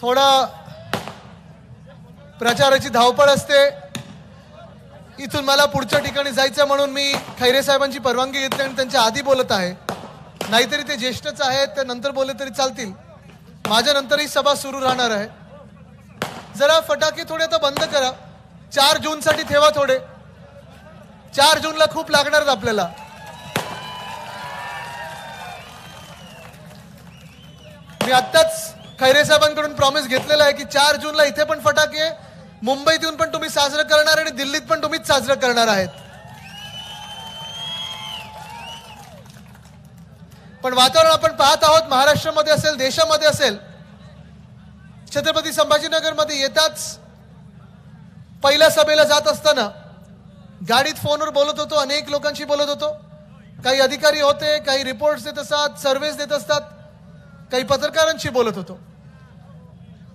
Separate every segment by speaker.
Speaker 1: थोडा प्रचाराची धावपळ असते। इथून मला पुढच्या ठिकाणी जायचं म्हणून मी खैरे साहेबांची परवानगी घेतली आणि त्यांच्या आधी बोलत आहे। नाहीतरी ते ज्येष्ठच आहेत, ते नंतर बोलले तरी चालतील। माझ्या नंतर ही सभा सुरू राहणार आहे। जरा फटाके थोडे आता बंद करा। 4 जून साठी ठेवा थोडे। 4 जूनला खूप लागणार आपल्याला। मी आत्ताच खैरे साहेबांकडून प्रॉमिस घेतलेला आहे की 4 जूनला इथे पण फटाके मुंबईत येऊन पण तुम्ही साजरं करणार आणि दिल्लीत पण तुम्हीच साजरं करणार आहेत। पण वातावरण आपण पाहत आहोत, महाराष्ट्रामध्ये असेल, देशामध्ये असेल। छत्रपती संभाजीनगर मध्ये येताच पहिल्या सभेला जात असताना गाडीत फोनवर बोलत होतो, अनेक लोकांशी बोलत होतो। काही अधिकारी होते, काही रिपोर्ट्स देत असतात, सर्व्हेज देत असतात, काही पत्रकारांशी बोलत होतो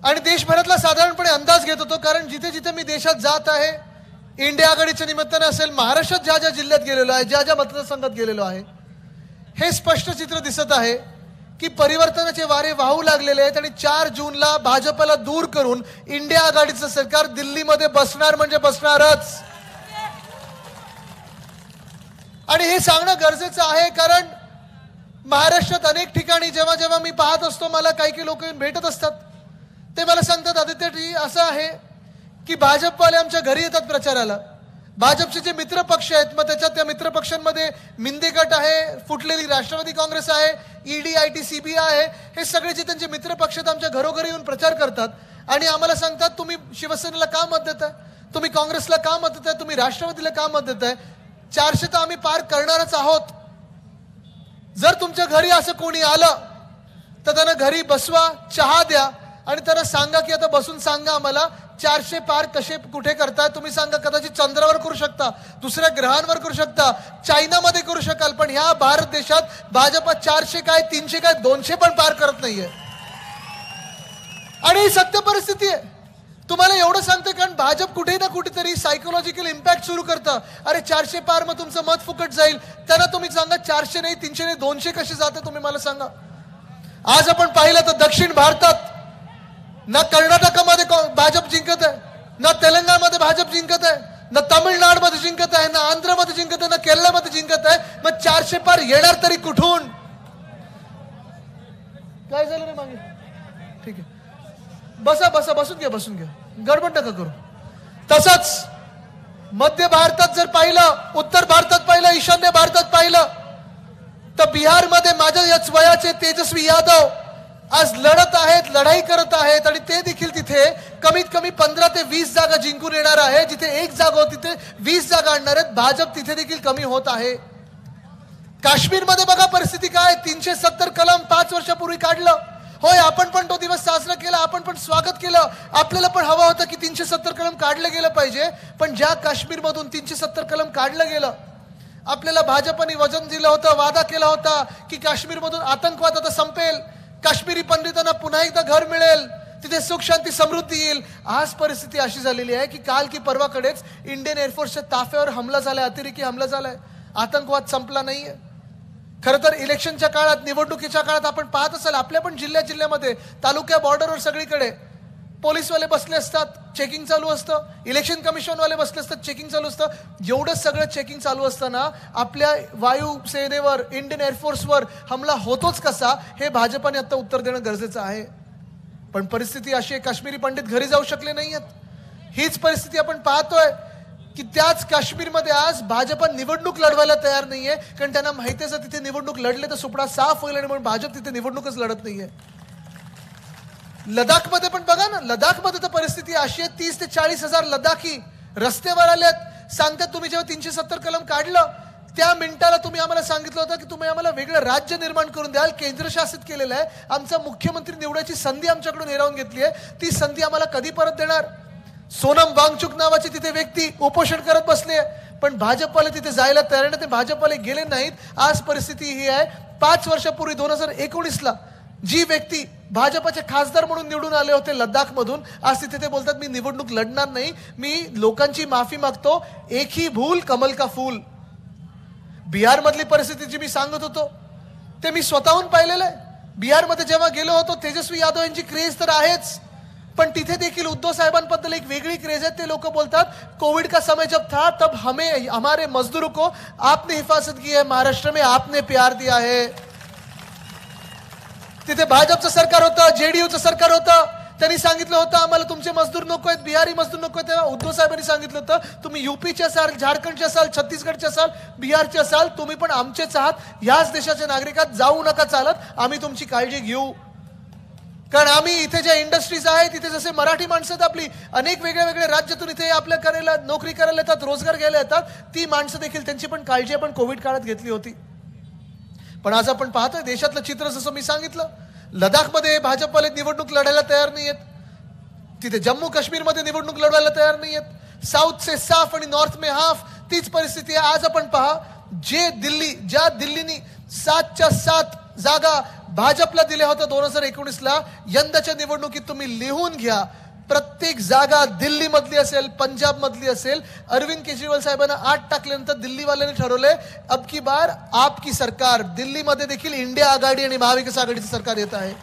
Speaker 1: आणि देशभरातला साधारणपणे अंदाज घेत होतो। कारण जिथे जिथे मी देशात जात आहे, इंडिया आघाडीच्या निमित्ताने असेल, महाराष्ट्रात ज्या ज्या जिल्ह्यात गेलेलो आहे, ज्या ज्या मतदारसंघात गेलेलो आहे, हे स्पष्ट चित्र दिसत आहे की परिवर्तनाचे वारे वाहू लागलेले आहेत आणि 4 जूनला भाजपला दूर करून इंडिया आघाडीचं सरकार दिल्लीमध्ये बसणार म्हणजे बसणारच। आणि हे सांगणं गरजेचं आहे कारण महाराष्ट्रात अनेक ठिकाणी जेव्हा जेव्हा मी पाहत असतो, मला काही लोक भेटत असतात। ते मला सांगतात, आदित्यजी असं आहे की भाजपवाले आमच्या घरी येतात प्रचाराला। भाजपचे जे मित्र पक्ष आहेत, मग त्याच्यात त्या मित्र पक्षांमध्ये मिंदे गट आहे, फुटलेली राष्ट्रवादी काँग्रेस आहे, ईडी आयटी सीबीआय आहे, हे सगळे जे त्यांचे मित्र पक्ष आहेत आमच्या घरोघरी येऊन प्रचार करतात आणि आम्हाला सांगतात, तुम्ही शिवसेनेला का मत देताय, तुम्ही काँग्रेसला का मत देताय, तुम्ही राष्ट्रवादीला का मत देताय। 400 तर आम्ही पार करणारच आहोत। जर तुमच्या घरी असं कोणी आलं तर त्यांना घरी बसवा, चहा द्या आणि त्यांना सांगा की आता बसून सांगा आम्हाला 400 पार कसे कुठे करताय तुम्ही सांगा। कदाचित चंद्रावर करू शकता, दुसऱ्या ग्रहांवर करू शकता, चायनामध्ये करू शकाल, पण ह्या भारत देशात भाजपा 400 काय 300 काय 200 पण पार करत नाहीये आणि ही सत्य परिस्थिती आहे। तुम्हाला एवढं सांगते कारण भाजप कुठे ना कुठेतरी सायकोलॉजिकल इम्पॅक्ट सुरू करतं। अरे 400 पार मग तुमचं मत फुकट जाईल, त्यांना तुम्ही सांगा 400 नाही 300 नाही 200 कसे जाते तुम्ही मला सांगा। आज आपण पाहिलं तर दक्षिण भारतात ना कर्नाटकामध्ये भाजप जिंकत आहे, ना तेलंगणामध्ये भाजप जिंकत आहे, ना तामिळनाडूमध्ये जिंकत आहे, ना आंध्रमध्ये जिंकत आहे, ना केरळमध्ये जिंकत आहे। मग 400 पार येणार तरी कुठून? काय झालं रे मागे? ठीक आहे, बसा बसा, बसून घ्या, गडबड नका करू। तसंच मध्य भारतात जर पाहिलं, उत्तर भारतात पाहिलं, ईशान्य भारतात पाहिलं तर बिहारमध्ये माझ्या याच वयाचे तेजस्वी यादव आज लढत आहेत, लढाई करत आहेत आणि ते देखील तिथे कमीत कमी 15 ते 20 जागा जिंकून येणार आहे। जिथे 1 जागा होती तिथे 20 जागा आणणार आहेत। भाजप तिथे देखील कमी होत आहे। काश्मीरमध्ये बघा परिस्थिती काय, 370 कलम 5 वर्षापूर्वी काढलं। होय, आपण पण तो दिवस साजरा केला, आपण पण स्वागत केलं। आपल्याला पण हवं होतं की 370 कलम काढलं गेलं पाहिजे, पण ज्या काश्मीरमधून 370 कलम काढलं गेलं, आपल्याला भाजपने वचन दिलं होतं, वादा केला होता की काश्मीरमधून आतंकवाद आता संपेल, काश्मीरी पंडितांना पुन्हा एकदा घर मिळेल, तिथे सुख शांती समृद्धी येईल। आज परिस्थिती अशी झालेली आहे की काल की परवाकडेच इंडियन एअरफोर्सच्या ताफ्यावर हमला झालाय, अतिरेकी हमला झालाय। आतंकवाद संपला नाहीये। खरं तर इलेक्शनच्या काळात, निवडणुकीच्या काळात आपण पाहत असाल आपल्या पण जिल्ह्यामध्ये, तालुक्या बॉर्डरवर सगळीकडे पोलीसवाले बसले असतात, चेकिंग चालू असतं, इलेक्शन कमिशनवाले बसले असतात, चेकिंग चालू असतं। जेवढं सगळं चेकिंग चालू असताना आपल्या वायुसेनेवर, इंडियन एअरफोर्सवर हमला होतोच कसा, हे भाजपाने आता उत्तर देणं गरजेचं आहे। पण परिस्थिती अशी आहे, काश्मीरी पंडित घरी जाऊ शकले नाहीयेत। हीच परिस्थिती आपण पाहतोय की त्याच काश्मीरमध्ये आज भाजपा निवडणूक लढवायला तयार नाहीये, कारण त्यांना माहिती आहे जर तिथे निवडणूक लढले तर सुपडा साफ होईल आणि म्हणून भाजप तिथे निवडणूकच लढत नाहीये। लडाखमध्ये पण बघा ना, लडाखमध्ये तर परिस्थिती अशी आहे, 30 ते 40 हजार लडाखी रस्त्यावर आलेत। सांगतात तुम्ही जेव्हा 370 कलम काढलं त्या मिनिटाला तुम्ही आम्हाला सांगितलं होतं की तुम्ही आम्हाला वेगळं राज्य निर्माण करून द्याल, केंद्रशासित केलेलं आहे, आमचा मुख्यमंत्री निवडायची संधी आमच्याकडून हिरावून घेतली आहे, ती संधी आम्हाला कधी परत देणार? सोनम वांगचुक नावाची तिथे व्यक्ती उपोषण करत बसले, पण भाजपवाले तिथे जायला तयार नाही, ते भाजपवाले गेले नाहीत। आज परिस्थिती ही आहे, 5 वर्षापूर्वी 2019ला जी व्यक्ती भाजपचे खासदार म्हणून निवडून आले होते लडाखमधून, आज तिथे ते बोलतात मी निवडणूक लढणार नाही, मी लोकांची माफी मागतो, एक ही भूल कमल का फूल। बिहार मधली परिस्थिती जी मी सांगत होतो ते मी स्वतःहून पाहिलेलं आहे। बिहारमध्ये जेव्हा गेलो होतो, तेजस्वी यादव यांची क्रेज तर आहेच, पण तिथे देखील उद्धव साहेबांबद्दल एक वेगळी क्रेज आहे. ते लोक बोलतात कोविड का समय जब था तब हमें हमारे मजदूरों को आपने हिफाजत की है, महाराष्ट्र में आपने प्यार दिया है. तिथे भाजपचं सरकार होतं, जेडीयूचं सरकार होतं, त्यांनी सांगितलं होतं आम्हाला तुमचे मजदूर नको आहेत, बिहारी मजदूर नको आहेत. तेव्हा उद्धव साहेबांनी सांगितलं होतं तुम्ही यूपीचे असाल, झारखंडचे असाल, छत्तीसगडचे असाल, बिहारचे असाल, तुम्ही पण आमचेच आहात. याच देशाच्या नागरिकात जाऊ नका चालत, आम्ही तुमची काळजी घेऊ. कारण आम्ही इथे ज्या इंडस्ट्रीज आहेत, इथे जसे मराठी माणसं आहेत आपली, अनेक वेगळ्या वेगळ्या राज्यातून इथे आपल्या करायला नोकरी करायला येतात, रोजगार घ्यायला येतात, ती माणसं देखील त्यांची पण काळजी आपण कोविड काळात घेतली होती. पण आज आपण पाहतोय देशातलं चित्र जसं मी सांगितलं, लडाखमध्ये भाजपवाले निवडणूक लढायला तयार नाहीयेत, तिथे जम्मू काश्मीरमध्ये निवडणूक लढवायला तयार नाहीयेत, साऊथ से साफ आणि नॉर्थ में हाफ तीच परिस्थिती आहे. आज आपण पहा ज्या दिल्लीनी 7च्या 7 जागा भाजपला दिल्या होत्या 2019ला, यंदाच्या निवडणुकीत तुम्ही लिहून घ्या, प्रत्येक जागा दिल्ली मधली असेल, पंजाब मधली असेल. अरविंद केजरीवाल साहेबांना 8 टाकल्यानंतर दिल्लीवाल्यांनी ठरवलंय अब की बार आपकी सरकार. दिल्लीमध्ये देखील इंडिया आघाडी आणि महाविकास आघाडीचं सरकार येत आहे.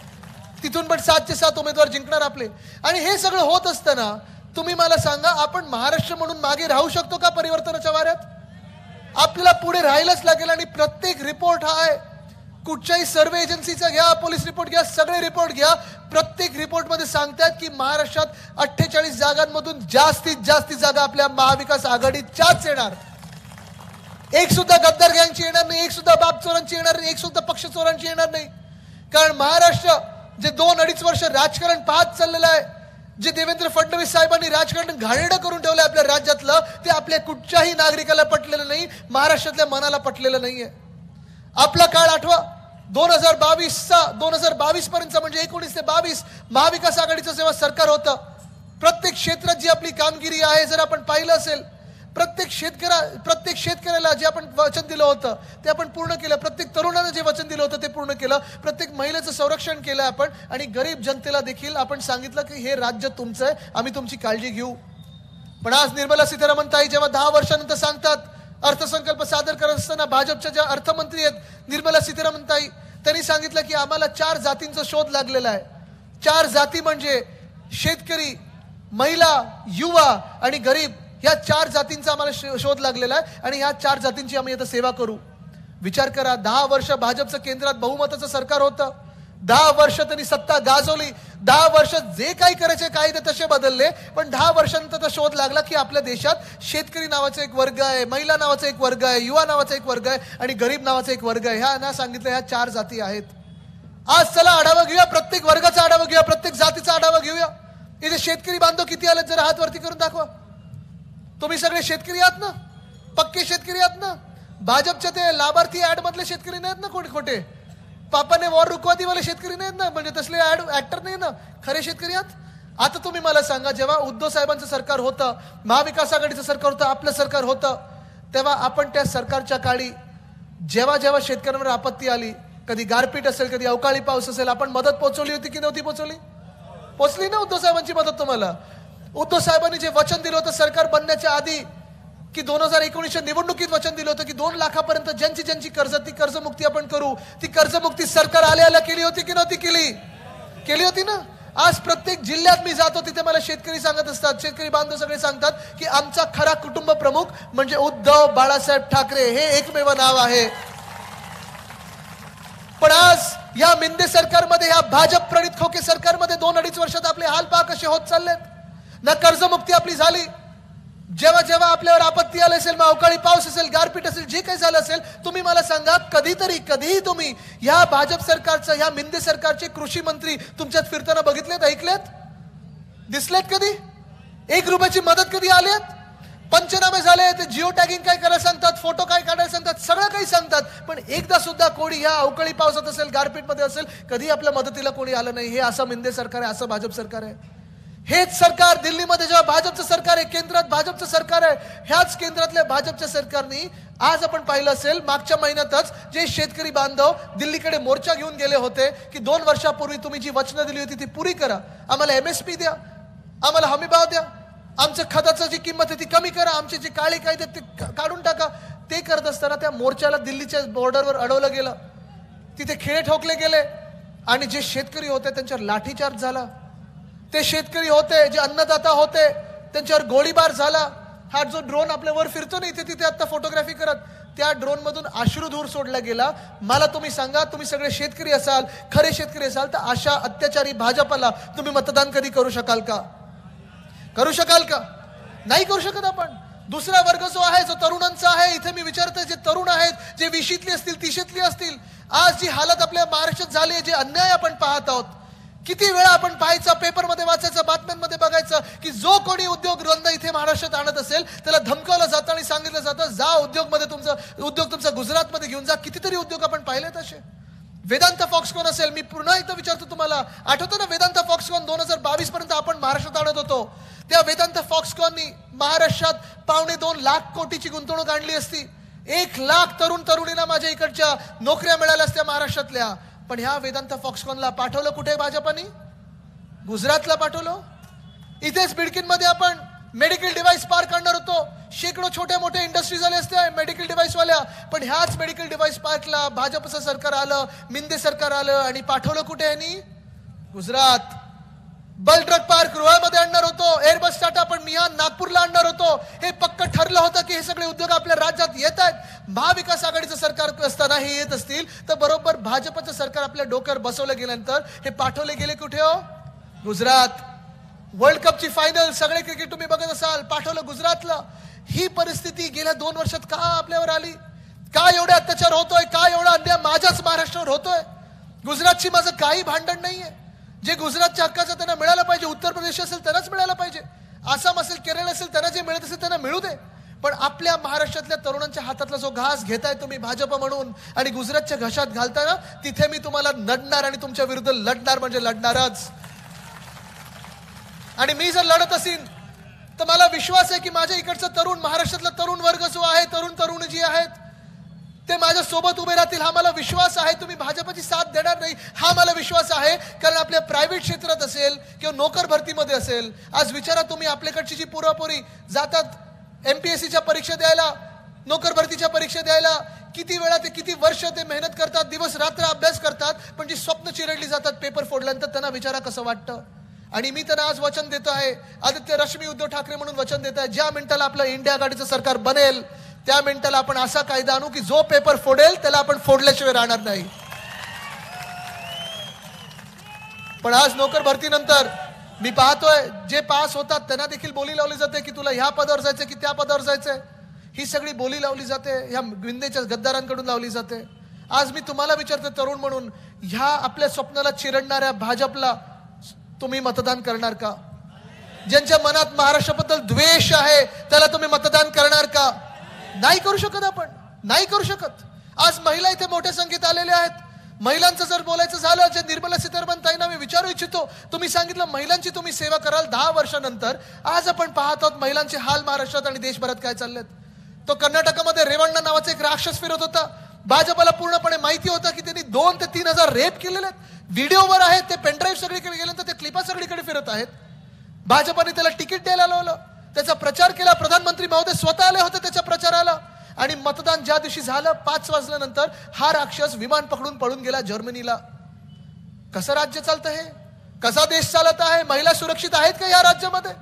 Speaker 1: तिथून पण 7चे 7 उमेदवार जिंकणार आपले. आणि हे सगळं होत असताना तुम्ही मला सांगा, आपण महाराष्ट्र म्हणून मागे राहू शकतो का परिवर्तनाच्या वाऱ्यात? आपल्याला पुढे राहायलाच लागेल. आणि प्रत्येक रिपोर्ट हा आहे, कुठच्याही सर्वे एजन्सीचा घ्या, पोलीस रिपोर्ट घ्या, सगळे रिपोर्ट घ्या, प्रत्येक रिपोर्टमध्ये सांगतात की महाराष्ट्रात 48 जागांमधून जास्तीत जास्त जागा आपल्या महाविकास आघाडीच्याच येणार. एक सुद्धा गद्दार गँगची येणार नाही, एक सुद्धा बाप चोरांची येणार नाही, एक सुद्धा पक्ष चोरांची येणार नाही. कारण महाराष्ट्र जे 2-2.5 वर्ष राजकारण पाहत चाललेलं आहे, जे देवेंद्र फडणवीस साहेबांनी राजकारण घाणेरडं करून ठेवलं आपल्या राज्यातलं, ते आपल्या कुठच्याही नागरिकाला पटलेलं नाही, महाराष्ट्रातल्या मनाला पटलेलं नाहीये. आपला काळ आठवा, 2022 पर्यंत म्हणजे 19 ते 22 महाविकास आघाडीचं जेव्हा सरकार होतं, प्रत्येक क्षेत्रात जी आपली कामगिरी आहे जर आपण पाहिलं असेल, प्रत्येक शेतकऱ्याला जे आपण वचन दिलं होतं ते आपण पूर्ण केलं, प्रत्येक तरुणानं जे वचन दिलं होतं ते पूर्ण केलं, प्रत्येक महिलेचं संरक्षण केलं आपण, आणि गरीब जनतेला देखील आपण सांगितलं की हे राज्य तुमचं आहे, आम्ही तुमची काळजी घेऊ. पण आज निर्मला सीतारामन ताई जेव्हा 10 वर्षानंतर सांगतात, अर्थसंकल्प सादर करत असताना भाजपच्या ज्या अर्थमंत्री आहेत निर्मला सीतारामन ताई, त्यांनी सांगितलं की आम्हाला 4 जातींचा शोध लागलेला आहे. 4 जाती म्हणजे शेतकरी, महिला, युवा आणि गरीब, या 4 जातींचा आम्हाला शोध लागलेला आहे आणि ह्या 4 जातींची आम्ही आता सेवा करू. विचार करा, 10 वर्ष भाजपचं केंद्रात बहुमताचं सरकार होतं, 10 वर्ष त्यांनी सत्ता गाजवली, 10 वर्ष जे काही करायचे कायदे तसे बदलले, पण 10 वर्षांनंतर शोध लागला की आपल्या देशात शेतकरी नावाचा एक वर्ग आहे, महिला नावाचा एक वर्ग आहे, युवा नावाचा एक वर्ग आहे आणि गरीब नावाचा एक वर्ग आहे. ह्या ना सांगितलं ह्या 4 जाती आहेत. आज चला आढावा घेऊया, प्रत्येक वर्गाचा आढावा घेऊया, प्रत्येक जातीचा आढावा घेऊया. इथे शेतकरी बांधव किती आलेत जरा हात वरती करून दाखवा. तुम्ही सगळे शेतकरी आहात ना? पक्के शेतकरी आहात ना? भाजपच्या ते लाभार्थी ऍड मधले शेतकरी नाहीत ना कोण खोटे? पापाने वॉर रुकवादी वाले शेतकरी नाहीत ना, म्हणजे तसले ऍक्टर नाही ना, खरे शेतकरी आहात. आता तुम्ही मला सांगा, जेव्हा उद्धव साहेबांचं सरकार होतं, महाविकास आघाडीचं सरकार होतं, आपलं सरकार होतं, तेव्हा आपण त्या सरकारच्या काळी जेव्हा जेव्हा शेतकऱ्यांवर आपत्ती आली, कधी गारपीट असेल, कधी अवकाळी पाऊस असेल, आपण मदत पोहोचवली होती की नव्हती पोहोचवली? पोहोचली ना उद्धव साहेबांची मदत तुम्हाला. उद्धव साहेबांनी जे वचन दिलं होतं सरकार बनण्याच्या आधी, की 2019च्या निवडणुकीत वचन दिलं होतं की 2 लाखापर्यंत ज्यांची कर्ज, ती कर्जमुक्ती आपण करू, ती कर्जमुक्ती सरकार आल्या केली होती की नव्हती केली? केली होती ना. आज प्रत्येक जिल्ह्यात मी जातो तिथे मला शेतकरी सांगत असतात, शेतकरी बांधव सगळे सांगतात की आमचा खरा कुटुंब प्रमुख म्हणजे उद्धव बाळासाहेब ठाकरे, हे एकमेव नाव आहे. पण आज या मिंदे सरकारमध्ये, या भाजप प्रणित खोके सरकारमध्ये 2-2.5 वर्षात आपले हाल पहा कसे होत चाललेत. ना कर्जमुक्ती आपली झाली, जेव्हा जेव्हा आपल्यावर आपत्ती आली असेल, मग अवकाळी पाऊस असेल, गारपीट असेल, जे काही झालं असेल, तुम्ही मला सांगा कधीही तुम्ही या भाजप सरकारचं, या मिंदे सरकारचे कृषी मंत्री तुमच्यात फिरताना बघितलेत, ऐकलेत, दिसलेत कधी? 1 रुपयाची मदत कधी आलेत? पंचनामे झाले, ते जिओ टॅगिंग काय करायला सांगतात, फोटो काय काढायला सांगतात, सगळं काही सांगतात, पण एकदा सुद्धा कोणी या अवकाळी पावसात असेल, गारपीट मध्ये असेल, कधी आपल्या मदतीला कोणी आलं नाही. हे असं मिंदे सरकार आहे, असं भाजप सरकार आहे. हेच सरकार दिल्लीमध्ये जेव्हा भाजपचं सरकार आहे, केंद्रात भाजपचं सरकार आहे, ह्याच केंद्रातल्या भाजपच्या सरकारने आज आपण पाहिलं असेल मागच्या महिन्यातच जे शेतकरी बांधव दिल्लीकडे मोर्चा घेऊन गेले होते की 2 वर्षापूर्वी तुम्ही जी वचनं दिली होती ती पुरी करा, आम्हाला MSP द्या, आम्हाला हमी भाव द्या, आमचं खताचं जी किंमत आहे ती कमी करा, आमचे जे काळे कायदे ते काढून टाका. ते करत असताना त्या मोर्चाला दिल्लीच्या बॉर्डरवर अडवलं गेलं, तिथे खेळे ठोकले गेले आणि जे शेतकरी होते त्यांच्यावर लाठीचार्ज झाला. ते शेतकरी होते, जे अन्नदाता होते, त्यांच्यावर गोळीबार झाला. हा जो ड्रोन आपल्यावर फिरतो ना इथे तिथे आता फोटोग्राफी करत, त्या ड्रोन मधून अश्रुधूर सोडला गेला. मला तुम्ही सांगा, तुम्ही सगळे शेतकरी असाल, खरे शेतकरी असाल, तर अशा अत्याचारी भाजपला तुम्ही मतदान कधी करू शकाल का? करू शकाल का? नाही करू शकत आपण. दुसरा वर्ग जो आहे, जो तरुणांचा आहे, इथे मी विचारतोय, जे तरुण आहेत, जे 20ली असतील, 30ली असतील, आज जी हालत आपल्या महाराष्ट्रात झाली आहे, जे अन्याय आपण पाहत आहोत, किती वेळा आपण पाहायचं, पेपरमध्ये वाचायचं, बातम्यांमध्ये बघायचं की जो कोणी उद्योगधंदा इथे महाराष्ट्रात आणत असेल त्याला धमकावलं जातं आणि सांगितलं जातं जा उद्योग तुमचा गुजरातमध्ये घेऊन जा. कितीतरी उद्योग आपण पाहिलेत असे. वेदांत फॉक्सकॉन असेल, मी पुन्हा एकदा विचारतो तुम्हाला, आठवतं ना वेदांत फॉक्सकॉन 2022 पर्यंत आपण महाराष्ट्रात आणत होतो. त्या वेदांत फॉक्सकॉननी महाराष्ट्रात 2.25 लाख कोटीची गुंतवणूक आणली असती. 1 लाख तरुणींना माझ्या इकडच्या नोकऱ्या मिळाल्या असत्या महाराष्ट्रातल्या. पण ह्या वेदांत फॉक्सकॉनला पाठवलं कुठे भाजपानी? गुजरातला पाठवलं. इथेच बिडकीनमध्ये आपण मेडिकल डिव्हाइस पार्क आणणार होतो. शेकडो छोटे मोठे इंडस्ट्रीज आले असते मेडिकल डिव्हाइस वाल्या, पण ह्याच मेडिकल डिव्हाइस पार्कला भाजपचं सरकार आलं, मिंदे सरकार आलं आणि पाठवलं कुठे यांनी? गुजरात. बल ट्रक पार्क रोहामध्ये आणणार होतो, एअरबस टाटा पण मिहान नागपूरला आणणार होतो. हे पक्क ठरलं होतं की हे सगळे उद्योग आपल्या राज्यात येत आहेत. महाविकास आघाडीचं सरकार असताना हे येत असतील तर बरोबर भाजपचं सरकार आपल्या डोक्यावर बसवलं गेल्यानंतर हे पाठवले गेले कुठे हो? गुजरात. वर्ल्ड कपची फायनल सगळे क्रिकेट तुम्ही बघत असाल, पाठवलं गुजरातला. ही परिस्थिती गेल्या 2 वर्षात का आपल्यावर आली? का एवढे अत्याचार होतोय? का एवढा अन्याय माझ्याच महाराष्ट्रावर होतोय? गुजरातची माझं काही भांडण नाहीये. जे गुजरातच्या हक्काचं त्यांना मिळालं पाहिजे, उत्तर प्रदेश असेल त्यांनाच मिळालं पाहिजे, आसाम असेल, केरळ असेल, त्यांना जे मिळत असेल त्यांना मिळू दे. पण आपल्या महाराष्ट्रातल्या तरुणांच्या हातातला जो घास घेताय तुम्ही भाजप म्हणून आणि गुजरातच्या घशात घालताय ना, तिथे मी तुम्हाला लढणार आणि तुमच्या विरुद्ध लढणार म्हणजे लढणारच. आणि मी जर लढत असेल तर मला विश्वास आहे की माझ्या इकडचा तरुण, महाराष्ट्रातला तरुण वर्ग जो आहे, तरुणी जी आहेत, ते माझ्या सोबत उभे राहतील हा मला विश्वास आहे. तुम्ही भाजपची साथ देणार नाही हा मला विश्वास आहे. कारण आपल्या प्रायव्हेट क्षेत्रात असेल किंवा नोकर भरतीमध्ये असेल, आज विचारा तुम्ही आपल्याकडची जी पोरापोरी जातात एमपीएससीच्या परीक्षा द्यायला, नोकर भरतीच्या परीक्षा द्यायला, किती वेळा ते किती वर्ष ते मेहनत करतात, दिवस रात्र अभ्यास करतात, पण जी स्वप्न चिरडली जातात पेपर फोडल्यानंतर त्यांना विचारा कसं वाटतं. आणि मी त्यांना आज वचन देतो आहे, आदित्य रश्मी उद्धव ठाकरे म्हणून वचन देत आहे, ज्या मिनिटाला आपलं इंडिया आघाडीचं सरकार बनेल त्या मिनिटाला आपण असा कायदा आणू की जो पेपर फोडेल त्याला आपण फोडल्याशिवाय राहणार नाही. पण आज नोकर भरतीनंतर मी पाहतोय जे पास होतात त्यांना देखील बोली लावली जाते की तुला ह्या पदावर जायचंय की त्या पदावर जायचंय. ही सगळी बोली लावली जाते, ह्या विंदेच्या गद्दारांकडून लावली जाते. आज मी तुम्हाला विचारतो तरुण म्हणून, ह्या आपल्या स्वप्नाला चिरडणाऱ्या भाजपला तुम्ही मतदान करणार का? ज्यांच्या मनात महाराष्ट्राबद्दल द्वेष आहे त्याला तुम्ही मतदान करणार का? नाही करू शकत आपण, नाही करू शकत. आज महिला इथे मोठ्या संख्येत आलेल्या आहेत. महिलांचं जर बोलायचं झालं, जे निर्मला सीतारामन ताईंना मी विचारू इच्छितो, तुम्ही सांगितलं महिलांची तुम्ही सेवा कराल 10 वर्षानंतर. आज आपण पाहत आहोत महिलांचे हाल महाराष्ट्रात आणि देशभरात काय चाललेत. तो कर्नाटकामध्ये रेवण्णा नावाचा एक राक्षस फिरत होता. भाजपला पूर्णपणे माहिती होतं की त्यांनी 2,000 ते 3,000 रेप केलेले आहेत. व्हिडिओवर आहेत ते, पेनड्राईव्ह सगळीकडे गेल्यानंतर ते क्लिपा सगळीकडे फिरत आहेत. भाजपने त्याला तिकीट द्यायला लावलं, त्याचा प्रचार केला. प्रधानमंत्री महोदय स्वतः आले होते त्याच्या प्रचाराला. आणि मतदान ज्या दिवशी झालं 5 वाजल्यानंतर हा राक्षस विमान पकडून पळून गेला जर्मनीला. कसं राज्य चालतं हे? कसा देश चालत आहे? महिला सुरक्षित आहेत का या राज्यामध्ये?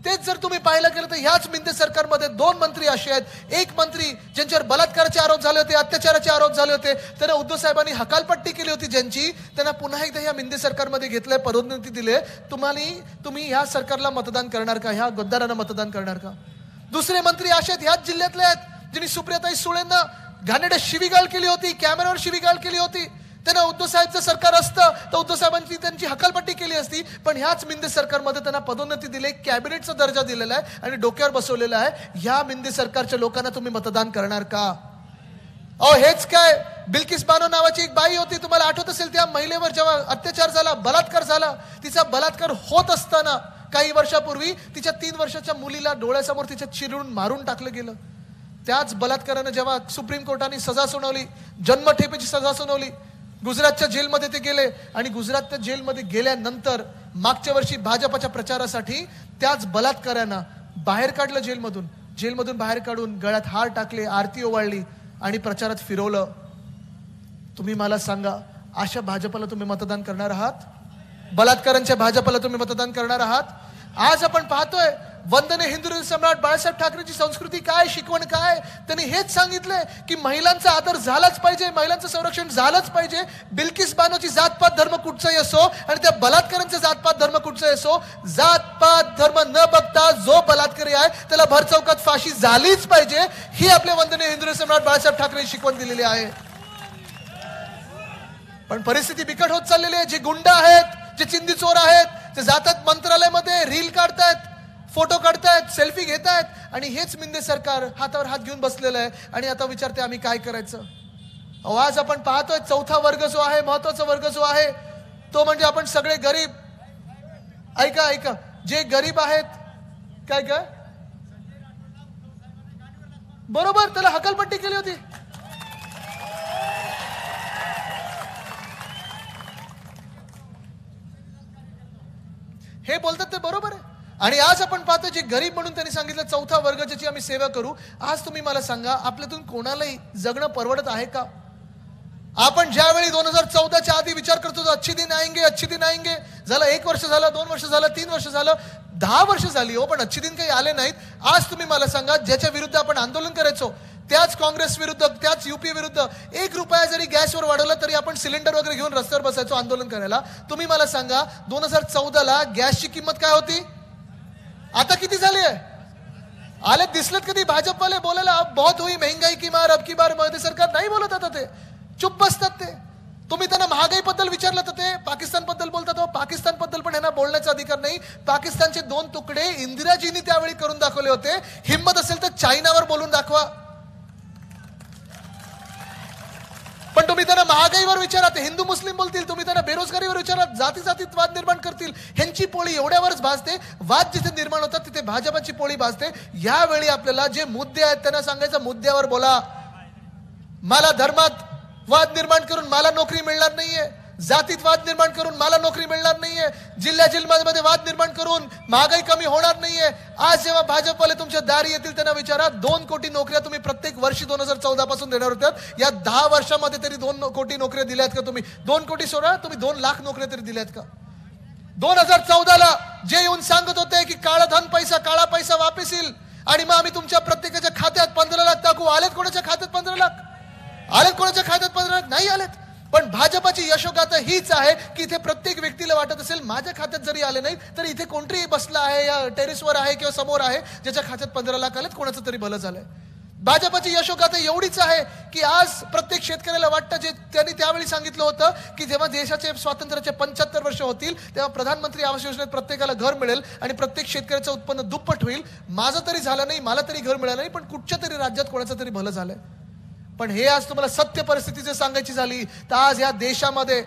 Speaker 1: तेच जर तुम्ही पाहायला गेलं तर ह्याच मिंदे सरकारमध्ये 2 मंत्री असे आहेत. एक मंत्री ज्यांच्यावर बलात्काराचे आरोप झाले होते, अत्याचाराचे आरोप झाले होते, त्यांना उद्धव साहेबांनी हकालपट्टी केली होती ज्यांची, त्यांना पुन्हा एकदा ह्या मिंदे सरकारमध्ये घेतलंय, पदोन्नती दिले. तुम्ही ह्या सरकारला मतदान करणार का? ह्या गद्दारांना मतदान करणार का? दुसरे मंत्री असे आहेत ह्याच जिल्ह्यातले आहेत ज्यांनी सुप्रियाताई सुळेंना घाणेरड्या शिवीगाळ केली होती, कॅमेऱ्यावर शिवीगाळ केली होती. त्यांना उद्धव साहेबचं सरकार असतं तर उद्धव साहेबांची त्यांची हकालपट्टी केली असती. पण ह्याच मिंदे सरकारमध्ये त्यांना पदोन्नती दिली, कॅबिनेटचा दर्जा दिलेला आहे आणि डोक्यावर बसवलेला आहे. ह्या मिंदे सरकारच्या लोकांना तुम्ही मतदान करणार का? हेच काय, बिल्किस बानो नावाची एक बाई होती, तुम्हाला आठवत असेल, त्या महिलेवर जेव्हा अत्याचार झाला, बलात्कार झाला, तिचा बलात्कार होत असताना काही वर्षापूर्वी तिच्या 3 वर्षाच्या मुलीला डोळ्यासमोर तिच्या चिरून मारून टाकलं गेलं. त्याच बलात्कारानं जेव्हा सुप्रीम कोर्टाने सजा सुनावली, जन्मठेपेची सजा सुनावली, गुजरातच्या जेलमध्ये ते गेले. आणि गुजरातच्या जेलमध्ये गेल्यानंतर मागच्या वर्षी भाजपच्या प्रचारासाठी त्याच बलात्कारांना बाहेर काढलं जेलमधून बाहेर काढून गळ्यात हार टाकले, आरती ओवाळली आणि प्रचारात फिरवलं. तुम्ही मला सांगा, अशा भाजपला तुम्ही मतदान करणार आहात? बलात्कारांच्या भाजपला तुम्ही मतदान करणार आहात. आज आपण पाहतोय वंदने हिंदू सम्राट बाळासाहेब ठाकरेंची संस्कृती काय, शिकवण काय. त्यांनी हेच सांगितलंय की महिलांचा आदर झालाच पाहिजे, महिलांचं संरक्षण झालंच पाहिजे. बिल्किस बानोची जातपात धर्म कुठचाही असो आणि त्या बलात्कारांचा जातपात धर्म कुठचाही असो, जातपात धर्म न बघता जो बलात्कारी आहे त्याला भरचौकात फाशी झालीच पाहिजे. ही आपल्या वंदने हिंदू सम्राट बाळासाहेब ठाकरे शिकवण दिलेली आहे. पण परिस्थिती बिकट होत चाललेली आहे. जे गुंड आहेत, जे चिंदी चोर आहेत, ते जातात मंत्रालयामध्ये, रील काढतायत, फोटो काढतायत, सेल्फी घेतायत आणि हेच मिंदे सरकार हातावर हात घेऊन बसलेलं आहे आणि आता विचारते आम्ही काय करायचं. आज आपण पाहतोय चौथा वर्ग जो आहे, महत्वाचा वर्ग जो आहे तो म्हणजे आपण सगळे गरीब. ऐका ऐका, जे गरीब आहेत, काय काय बरोबर त्याला हकलपट्टी केली होती. हे बोलतात ते बरोबर आहे. आणि आज आपण पाहतो जे गरीब म्हणून त्यांनी सांगितलं चौथा वर्ग ज्याची आम्ही सेवा करू. आज तुम्ही मला सांगा आपल्यातून कोणालाही जगणं परवडत आहे का? आपण ज्यावेळी 2014च्या आधी विचार करतो अच्छे दिन आएंगे, अच्छे दिन आएंगे, झालं 1 वर्ष झालं, 2 वर्ष झालं, 3 वर्ष झालं, 10 वर्ष झाली हो, पण अच्छे दिन काही आले नाहीत. आज तुम्ही मला सांगा ज्याच्या विरुद्ध आपण आंदोलन करायचो त्याच काँग्रेस विरुद्ध, त्याच युपी विरुद्ध 1 रुपया जरी गॅसवर वाढवला तरी आपण सिलेंडर वगैरे घेऊन रस्त्यावर बसायचो आंदोलन करायला. तुम्ही मला सांगा 2014ला गॅसची किंमत काय होती, आता किती झाली आहे? आले दिसलेत कधी भाजपवाले बोलायला अब बहुत हुई महंगाई की मार, अब की बार मोदी सरकार नाही बोलत. आता ते चुप बसतात. ते तुम्ही त्यांना महागाई बद्दल विचारलं तर ते पाकिस्तान बद्दल बोलतात. पाकिस्तान बद्दल पण यांना बोलण्याचा अधिकार नाही. पाकिस्तानचे 2 तुकडे इंदिराजींनी त्यावेळी करून दाखवले होते. हिम्मत असेल तर चायनावर बोलून दाखवा. पण तुम्ही त्यांना महागाईवर विचारा ते हिंदू मुस्लिम बोलतील. तुम्ही त्यांना बेरोजगारीवर विचारा जाती जातीत वाद निर्माण करतील. ह्यांची पोळी एवढ्यावरच भाजते. वाद जिथे निर्माण होतात तिथे भाजपाची पोळी भाजते. यावेळी आपल्याला जे मुद्दे आहेत त्यांना सांगायचं मुद्द्यावर बोला. मला धर्मात वाद निर्माण करून मला नोकरी मिळणार नाहीये, जातीत वाद निर्माण करून मला नोकरी मिळणार नाहीये, जिल्ह्यामध्ये वाद निर्माण करून महागाई कमी होणार नाहीये. आज जेव्हा भाजपवाले तुमच्या दारी येतील त्यांना विचारा 2 कोटी नोकऱ्या तुम्ही प्रत्येक वर्षी 2014 पासून देणार होत्यात. या 10 वर्षामध्ये तरी 2 कोटी नोकऱ्या दिल्यात का तुम्ही? 2 कोटी सोडा, तुम्ही 2 लाख नोकऱ्या तरी दिल्यात का? 2014ला जे येऊन सांगत होते की काळा धन पैसा, काळा पैसा वापस येईल आणि मग आम्ही तुमच्या प्रत्येकाच्या खात्यात 15 लाख टाकू. आलेत कोणाच्या खात्यात 15 लाख? आलेत कोणाच्या खात्यात 15 लाख? नाही आलेत. पण भाजपाची यशोगाथा हीच आहे की इथे प्रत्येक व्यक्तीला वाटत असेल माझ्या खात्यात जरी आले नाही तर इथे कोणतरी बसला आहे या टेरेसवर आहे किंवा समोर आहे ज्याच्या खात्यात 15 लाख आलेत, कोणाचं तरी भलं झालंय. भाजपाची यशोगाथा एवढीच आहे की आज प्रत्येक शेतकऱ्याला वाटतं जे त्यांनी त्यावेळी सांगितलं होतं की जेव्हा देशाचे स्वातंत्र्याचे 75 वर्ष होतील तेव्हा प्रधानमंत्री आवास योजनेत प्रत्येकाला घर मिळेल आणि प्रत्येक शेतकऱ्याचं उत्पन्न दुप्पट होईल. माझं तरी झालं नाही, मला तरी घर मिळालं नाही, पण कुठच्या तरी राज्यात कोणाचं तरी भलं झालंय. पण हे आज तुम्हाला सत्य परिस्थिती जर सांगायची झाली तर आज या देशामध्ये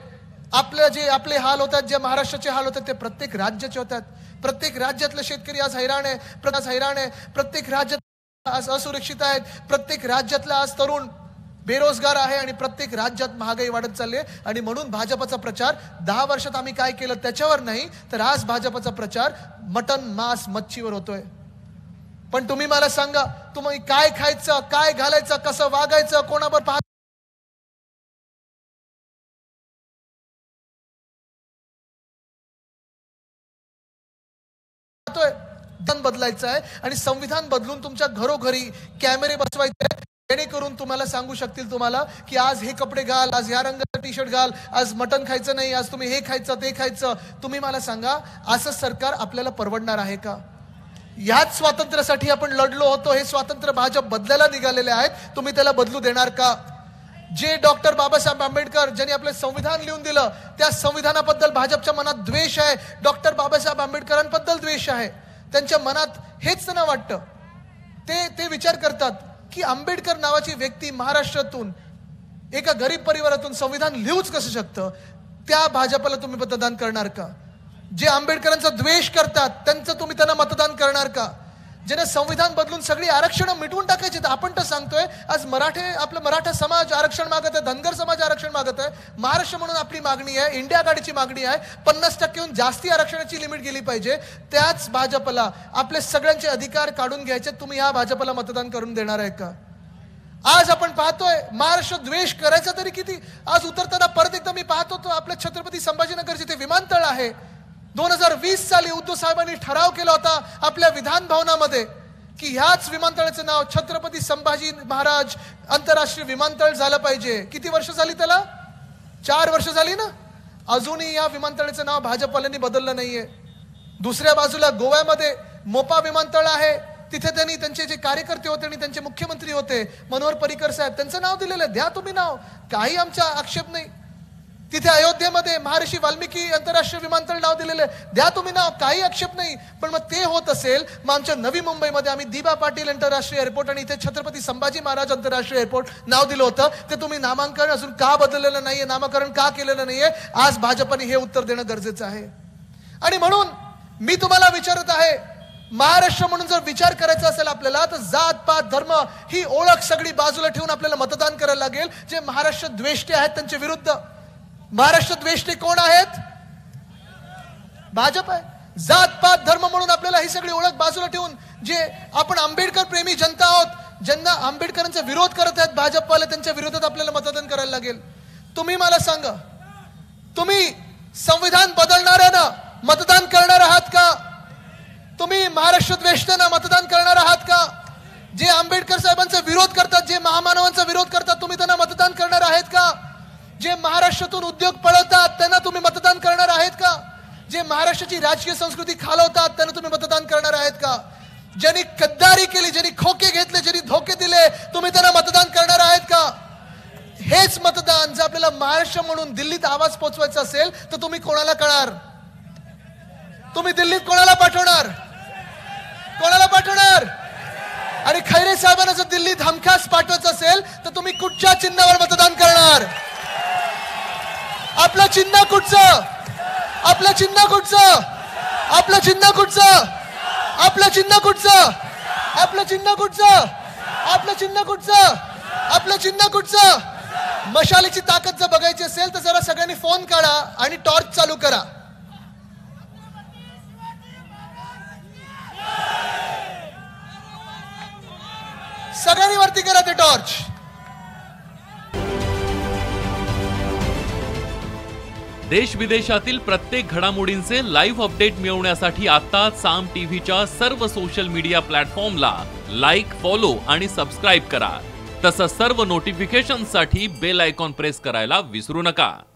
Speaker 1: आपले हाल होतात, जे महाराष्ट्राचे हाल होतात ते प्रत्येक राज्याचे होतात. प्रत्येक राज्यातले शेतकरी आज हैराण आहे. प्रत्येक राज्यात आज असुरक्षित आहेत. प्रत्येक राज्यातला आज तरुण बेरोजगार आहे आणि प्रत्येक राज्यात महागाई वाढत चालली आहे. आणि म्हणून भाजपाचा प्रचार 10 वर्षात आम्ही काय केलं त्याच्यावर नाही तर आज भाजपाचा प्रचार मटन, मांस, मच्छीवर होतोय. पण तुम्ही मला सांगा तुम्ही काय खायचं, काय घालायचं, कसं वागायचं, कोणावर पाहतोय संविधान बदलायचं आहे आणि संविधान बदलून तुमच्या घरोघरी कॅमेरे बसवायचे जेणेकरून तुम्हाला सांगू शकतील तुम्हाला की आज हे कपडे घाल, आज या रंगाचा टी शर्ट घाल, आज मटन खायचं नाही, आज तुम्ही हे खायचं ते खायचं. तुम्ही मला सांगा असं सरकार आपल्याला परवडणार आहे का? याच स्वातंत्र्यासाठी आपण लढलो होतो. हे स्वातंत्र्य भाजप बदलायला निघालेले आहेत. तुम्ही त्याला बदलू देणार का? जे डॉक्टर बाबासाहेब आंबेडकर ज्यांनी आपलं संविधान लिहून दिलं त्या संविधानाबद्दल भाजपच्या मनात द्वेष आहे. डॉक्टर बाबासाहेब आंबेडकरांबद्दल द्वेष आहे. त्यांच्या मनात हेच त्यांना वाटतं. ते विचार करतात की आंबेडकर नावाची व्यक्ती महाराष्ट्रातून एका गरीब परिवारातून संविधान लिहूच कसं शकतं? त्या भाजपला तुम्ही मतदान करणार का? जे आंबेडकरांचा द्वेष करतात त्यांचं तुम्ही त्यांना मतदान करणार का? ज्यांना संविधान बदलून सगळी आरक्षण मिटवून टाकायची. आपण तर सांगतोय आज आपलं मराठा समाज आरक्षण मागत आहे, धनगर समाज आरक्षण मागत आहे. महाराष्ट्र म्हणून आपली मागणी आहे, इंडिया आघाडीची मागणी आहे 50%हून जास्ती आरक्षणाची लिमिट गेली पाहिजे. त्याच भाजपला आपले सगळ्यांचे अधिकार काढून घ्यायचे. तुम्ही ह्या भाजपला मतदान करून देणार आहे का? आज आपण पाहतोय महाराष्ट्र द्वेष करायचा तरी किती. आज उतरताना परत एकदा मी पाहतो तो आपल्या छत्रपती संभाजीनगर जिथे विमानतळ आहे, 2020 साली उद्धव साहेबांनी ठराव केला होता आपल्या विधान भवनामध्ये की ह्याच विमानतळाचं नाव छत्रपती संभाजी महाराज आंतरराष्ट्रीय विमानतळ झालं पाहिजे. किती वर्ष झाली त्याला? 4 वर्ष झाली ना. अजूनही या विमानतळाचं नाव भाजपवाल्यांनी बदललं नाहीये. दुसऱ्या बाजूला गोव्यामध्ये मोपा विमानतळ आहे, तिथे त्यांनी त्यांचे जे कार्यकर्ते होते आणि त्यांचे मुख्यमंत्री होते मनोहर पर्रिकर साहेब, त्यांचं नाव दिलेलं आहे. द्या तुम्ही नाव, काही आमचा आक्षेप नाही. तिथे अयोध्येमध्ये महर्षी वाल्मिकी आंतरराष्ट्रीय विमानतळ नाव दिलेलं आहे, द्या तुम्ही नाव, काही आक्षेप नाही. पण मग ते होत असेल, मग आमच्या नवी मुंबईमध्ये आम्ही दिबा पाटील आंतरराष्ट्रीय एअरपोर्ट आणि इथे छत्रपती संभाजी महाराज आंतरराष्ट्रीय एअरपोर्ट नाव दिलं होतं, ते तुम्ही नामांकन अजून का बदललेलं नाहीये, नामकरण का केलेलं नाहीये? आज भाजपने हे उत्तर देणं गरजेचं आहे. आणि म्हणून मी तुम्हाला विचारत आहे, महाराष्ट्र म्हणून जर विचार करायचा असेल आपल्याला, तर जात पात धर्म ही ओळख सगळी बाजूला ठेवून आपल्याला मतदान करायला लागेल. जे महाराष्ट्र द्वेष्टे आहेत त्यांच्या विरुद्ध. महाराष्ट्र द्वेष्टे कोण आहेत? भाजप आहे. जात पात धर्म म्हणून आपल्याला ही सगळी ओळख बाजूला ठेवून जे आपण आंबेडकर प्रेमी जनता आहोत, ज्यांना आंबेडकरांचा विरोध करत आहेत भाजपवाले, त्यांच्या विरोधात आपल्याला मतदान करायला लागेल. तुम्ही मला सांगा, तुम्ही संविधान बदलणाऱ्यांना मतदान करणार आहात का? तुम्ही महाराष्ट्र द्वेष्टांना मतदान करणार आहात का? जे आंबेडकर साहेबांचा विरोध करतात, जे महामानवांचा विरोध करतात, तुम्ही त्यांना मतदान करणार आहेत का? जे महाराष्ट्रातून उद्योग पळवतात त्यांना तुम्ही मतदान करणार आहेत का? जे महाराष्ट्राची राजकीय संस्कृती खालवतात त्यांना तुम्ही मतदान करणार आहेत का? ज्यांनी गद्दारी केली, ज्यांनी खोके घेतले, ज्यांनी धोके दिले, तुम्ही त्यांना मतदान करणार आहेत का? हेच मतदान जर आपल्याला महाराष्ट्र म्हणून दिल्लीत आवाज पोहोचवायचा असेल तर तुम्ही कोणाला करणार? तुम्ही दिल्लीत कोणाला पाठवणार? कोणाला पाठवणार? आणि खैरे साहेबांना जर दिल्लीत हमखास पाठवायचं असेल तर तुम्ही कुठच्या चिन्हावर मतदान करणार? आपलं चिन्ह कुठचं? आपलं चिन्ह कुठचं? आपलं चिन्ह कुठचं? आपलं चिन्ह कुठचं? आपलं चिन्ह कुठचं? आपलं चिन्ह कुठचं? आपलं चिन्ह कुठचं? मशालीची ताकद जर बघायची असेल तर जरा सगळ्यांनी फोन काढा आणि टॉर्च चालू करा. सगळ्यांनी वरती करा ते टॉर्च.
Speaker 2: देश विदेशातील प्रत्येक घडामोडींचे लाईव्ह अपडेट मिळवण्यासाठी आता साम टीव्हीच्या सर्व सोशल मीडिया प्लॅटफॉर्मला लाईक, फॉलो आणि सबस्क्राईब करा. तसंच सर्व नोटिफिकेशनसाठी बेल आयकॉन प्रेस करायला विसरू नका.